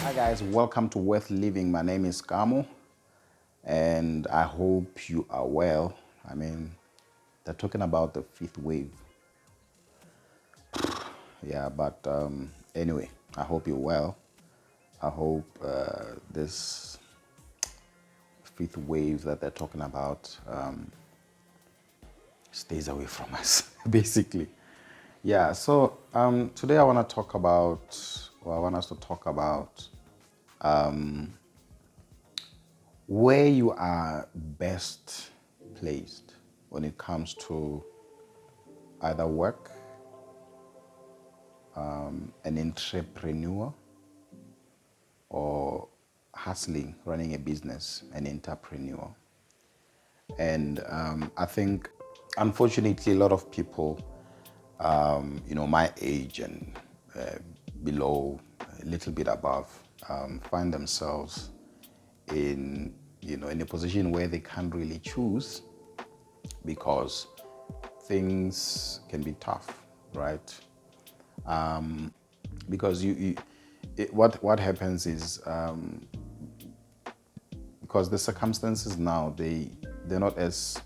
Hi guys, welcome to Worth Living. My name is Kamo and I hope you are well. They're talking about the fifth wave. Yeah, but anyway, I hope you're well. I hope this fifth wave that they're talking about stays away from us, basically. Yeah, so today I want to talk about, I want us to talk about where you are best placed when it comes to either work, an entrepreneur, or hustling, running a business, an entrepreneur. And I think, unfortunately, a lot of people, my age and below, a little bit above, find themselves in a position where they can't really choose because things can be tough, right? Because what happens is because the circumstances now they're not as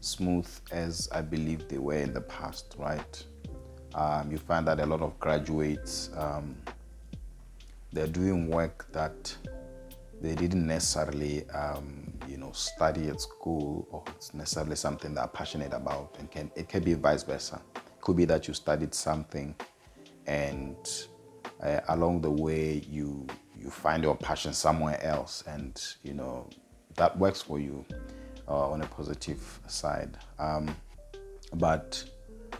smooth as I believe they were in the past, right? You find that a lot of graduates they're doing work that they didn't necessarily study at school, or it's necessarily something they're passionate about, and it can be vice versa. It could be that you studied something and along the way you find your passion somewhere else, and that works for you on a positive side. But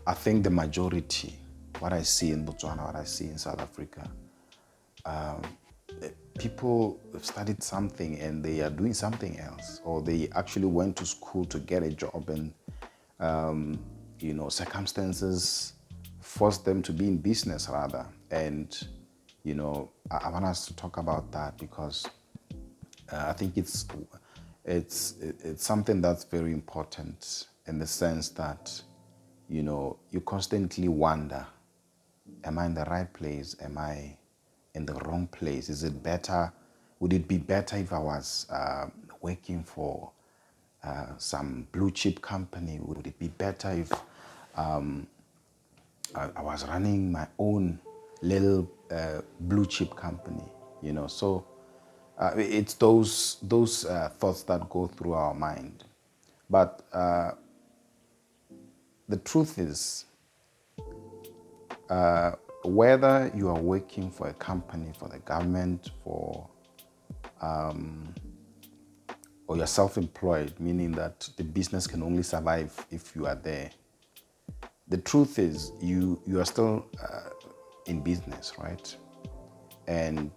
I think the majority, what I see in Botswana, what I see in South Africa, people have studied something and they are doing something else, or they actually went to school to get a job, and circumstances forced them to be in business rather. And I want us to talk about that because I think it's something that's very important, in the sense that you constantly wonder, am I in the right place? Am I in the wrong place? Is it better? Would it be better if I was working for some blue chip company? Would it be better if I was running my own little blue chip company? So it's those thoughts that go through our mind. But the truth is, whether you are working for a company, for the government, or you're self-employed, meaning that the business can only survive if you are there. The truth is, you are still in business, right? And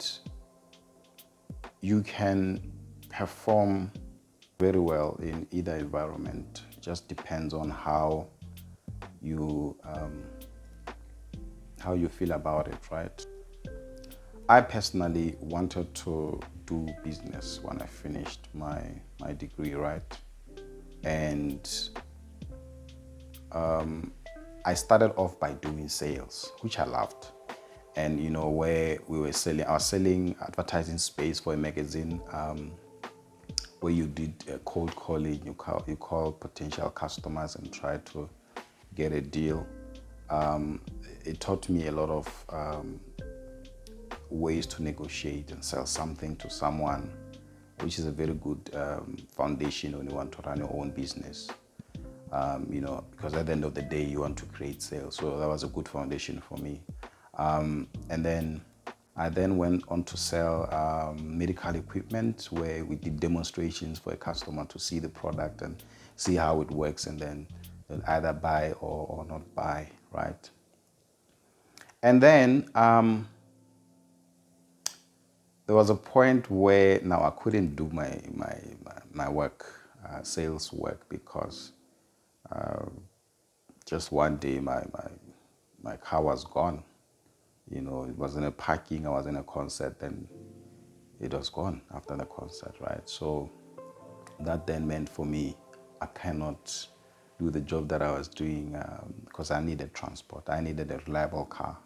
you can perform very well in either environment. It just depends on how you feel about it, right? I personally wanted to do business when I finished my degree, right? And I started off by doing sales, which I loved. And where we were selling, I was selling advertising space for a magazine, where you did cold calling. You call potential customers and try to get a deal. It taught me a lot of ways to negotiate and sell something to someone, which is a very good foundation when you want to run your own business. Because at the end of the day, you want to create sales. So that was a good foundation for me. And then I went on to sell medical equipment, where we did demonstrations for a customer to see the product and see how it works, and then they'll either buy or not buy, right? And then there was a point where now I couldn't do my work, sales work, because just one day my car was gone. It was in a parking. I was in a concert, and it was gone after the concert, right? So that then meant for me, I cannot do the job that I was doing, because I needed transport. I needed a reliable car,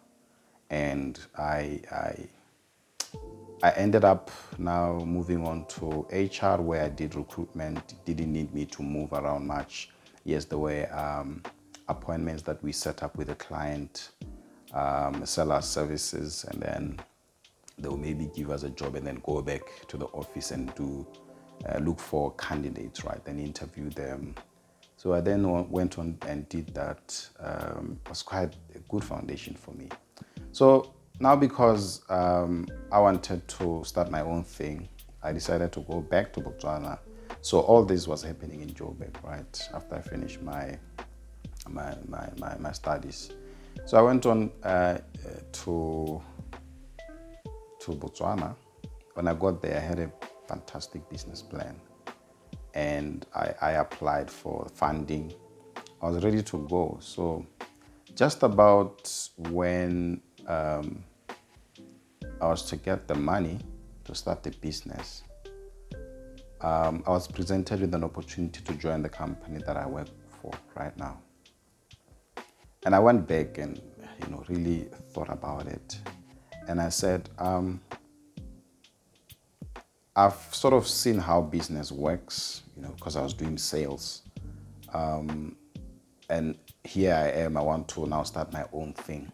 and I I ended up now moving on to HR, where I did recruitment. It didn't need me to move around much. Yes, there were appointments that we set up with a client, sell our services, and then they will maybe give us a job and then go back to the office and do look for candidates, right, and interview them. So I then went on and did that. It was quite a good foundation for me. So now, because I wanted to start my own thing, I decided to go back to Botswana. So all this was happening in Joburg, right, after I finished my studies. So I went on to Botswana. When I got there, I had a fantastic business plan, and I applied for funding. I was ready to go. So just about when I was to get the money to start the business, I was presented with an opportunity to join the company that I work for right now. And I went back and, really thought about it. And I said, I've sort of seen how business works, because I was doing sales. And here I am, I want to now start my own thing.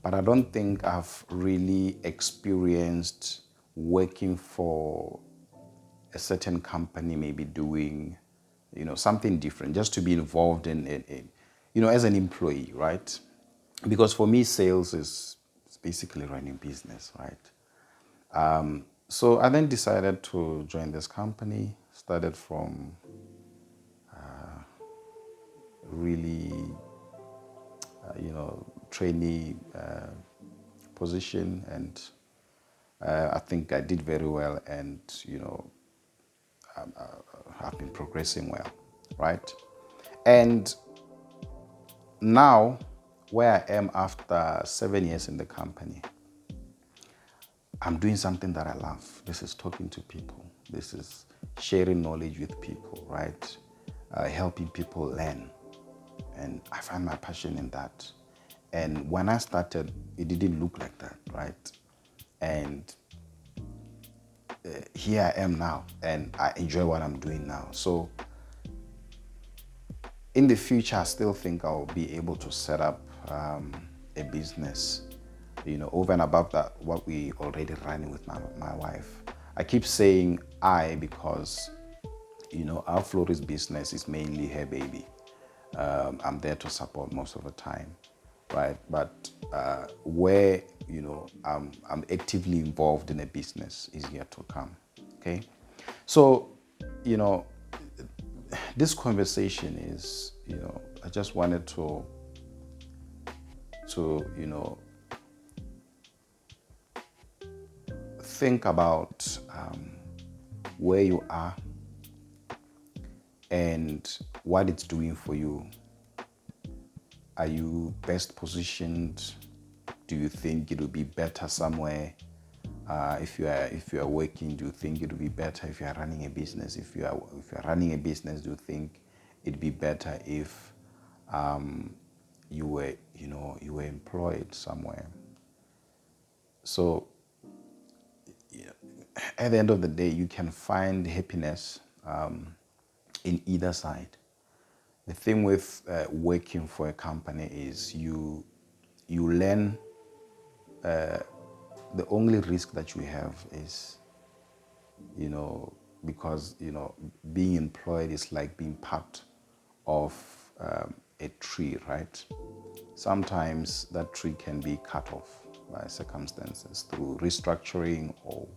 But I don't think I've really experienced working for a certain company, maybe doing, something different, just to be involved in as an employee, right? Because for me, sales is basically running business, right? So I then decided to join this company, started from really, trainee position, and I think I did very well, and I've been progressing well, right? And now, where I am after 7 years in the company, I'm doing something that I love. This is talking to people. This is sharing knowledge with people, right? Helping people learn. And I find my passion in that. And when I started, it didn't look like that, right? And here I am now, and I enjoy what I'm doing now. So in the future, I still think I'll be able to set up a business, over and above that, what we already running with my wife. I keep saying I because, our florist business is mainly her baby. I'm there to support most of the time, right? But where, I'm actively involved in a business is yet to come, okay? So, this conversation is, I just wanted to think about where you are and what it's doing for you. Are you best positioned? Do you think it would be better somewhere? If you are working, do you think it would be better if you are running a business? If you are running a business, do you think it'd be better if you were employed somewhere? So at the end of the day, you can find happiness in either side. The thing with working for a company is you learn. The only risk that you have is, because, being employed is like being part of a tree, right? Sometimes that tree can be cut off by circumstances through restructuring, or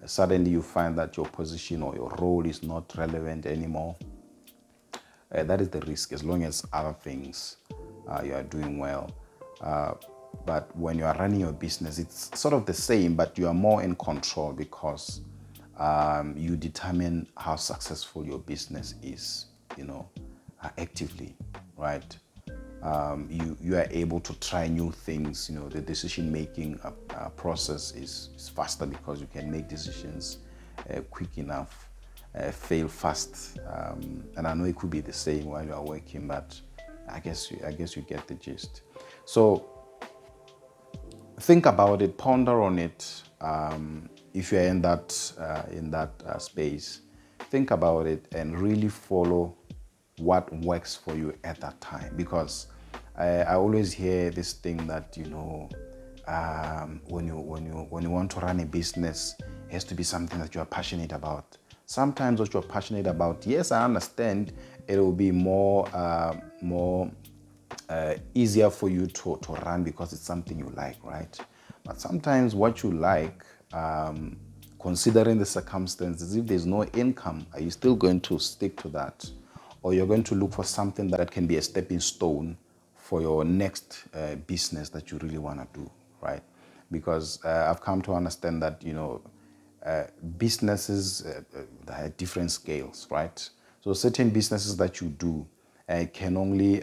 suddenly you find that your position or your role is not relevant anymore. That is the risk, as long as other things you are doing well. But when you are running your business, it's sort of the same, but you are more in control because you determine how successful your business is, actively, right? You are able to try new things. The decision-making process is faster because you can make decisions quick enough, fail fast. And I know it could be the same while you are working, but I guess you get the gist. So think about it, ponder on it, if you're in that space, think about it and really follow what works for you at that time. Because I always hear this thing that when you want to run a business, it has to be something that you are passionate about. Sometimes what you're passionate about, yes, I understand, it will be more easier for you to run because it's something you like, right? But sometimes what you like, considering the circumstances, if there's no income, are you still going to stick to that? Or you're going to look for something that can be a stepping stone for your next business that you really want to do, right? Because I've come to understand that, businesses have different scales, right? So certain businesses that you do can only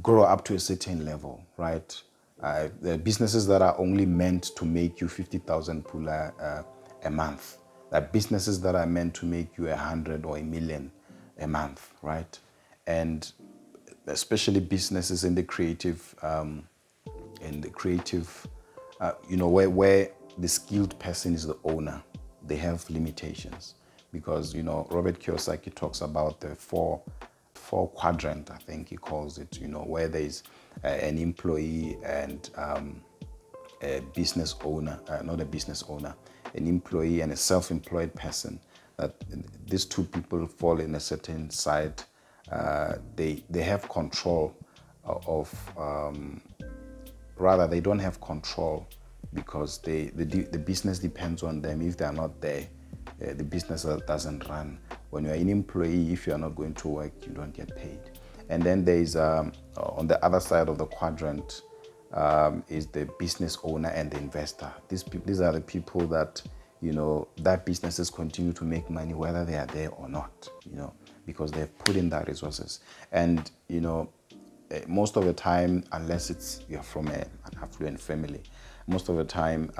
grow up to a certain level, right? The businesses that are only meant to make you 50,000 pula a month. There are businesses that are meant to make you 100 or a million a month, right? And especially businesses in the creative, where the skilled person is the owner, they have limitations. Because Robert Kiyosaki talks about the four quadrant, I think he calls it, where there's an employee and a business owner, not a business owner, an employee and a self-employed person. That these two people fall in a certain side. They have control of, rather they don't have control because the business depends on them. If they are not there, the business doesn't run. When you're an employee, if you're not going to work, you don't get paid. And then there is, on the other side of the quadrant, is the business owner and the investor. These are the people that, that businesses continue to make money whether they are there or not, because they've put in their resources. And, most of the time, unless you're from an affluent family, most of the time,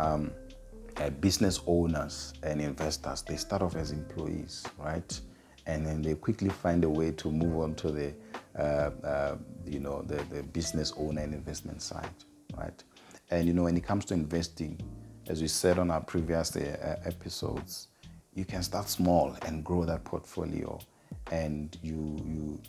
business owners and investors, they start off as employees, right? And then they quickly find a way to move on to the business owner and investment side, right? And when it comes to investing, as we said on our previous episodes, you can start small and grow that portfolio, and you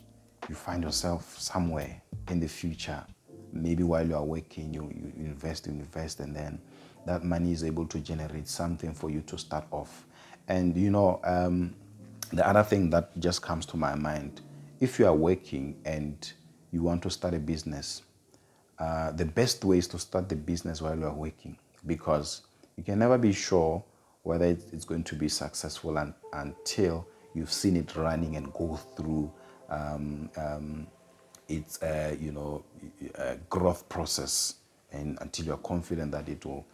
find yourself somewhere in the future. Maybe while you are working, you invest, and then that money is able to generate something for you to start off. And the other thing that just comes to my mind, if you are working and you want to start a business, the best way is to start the business while you are working, because you can never be sure whether it's going to be successful until you've seen it running and go through its growth process, and until you're confident that it will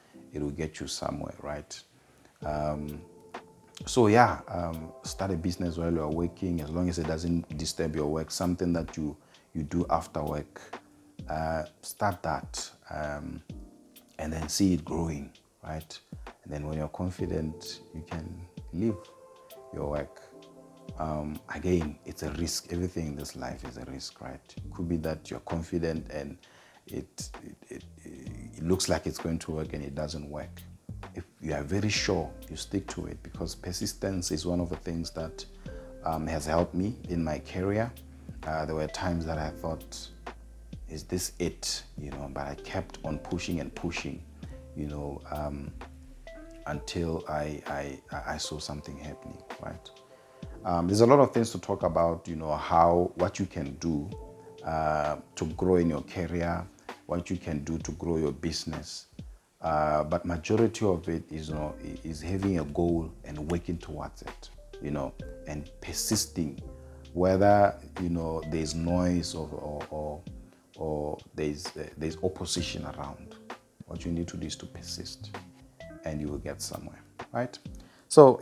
get you somewhere, right? Start a business while you're working, as long as it doesn't disturb your work, something that you do after work. Start that, and then see it growing, right? And then when you're confident, you can leave your work. Again, it's a risk. Everything in this life is a risk, right? It could be that you're confident and it looks like it's going to work and it doesn't work. If you are very sure, you stick to it, because persistence is one of the things that has helped me in my career. There were times that I thought, is this it? But I kept on pushing and pushing, until I saw something happening, right? There's a lot of things to talk about, what you can do to grow in your career, what you can do to grow your business. But majority of it is having a goal and working towards it, and persisting, whether there's noise or there's opposition around. What you need to do is to persist, and you will get somewhere, right? So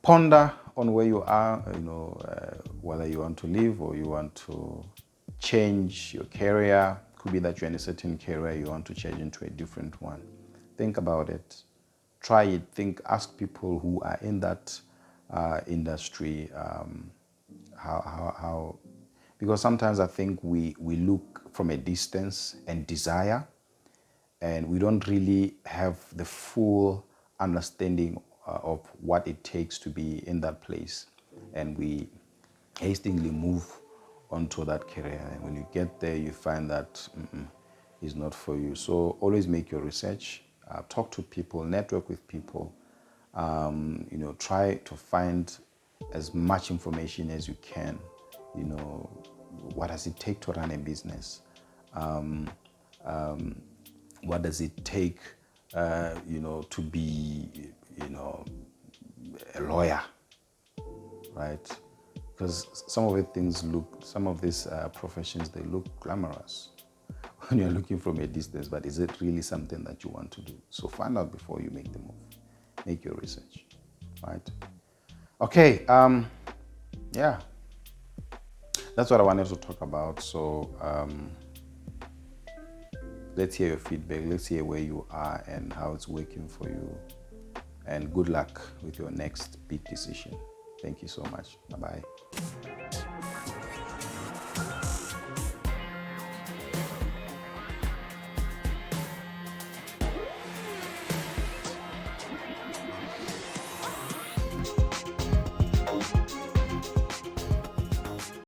ponder on where you are, whether you want to live or you want to change your career. Could be that you're in a certain career, you want to change into a different one. Think about it. Try it. Ask people who are in that industry how, because sometimes I think we look from a distance and desire, and we don't really have the full understanding of what it takes to be in that place, and we hastily move onto that career, and when you get there you find that is not for you. So always make your research, talk to people, network with people, try to find as much information as you can. What does it take to run a business? What does it take to be a lawyer, right? Because some of these professions, they look glamorous when you're looking from a distance, but is it really something that you want to do? So find out before you make the move. Make your research, right? Okay, yeah, that's what I wanted to talk about. So let's hear your feedback. Let's hear where you are and how it's working for you. And good luck with your next big decision. Thank you so much. Bye-bye.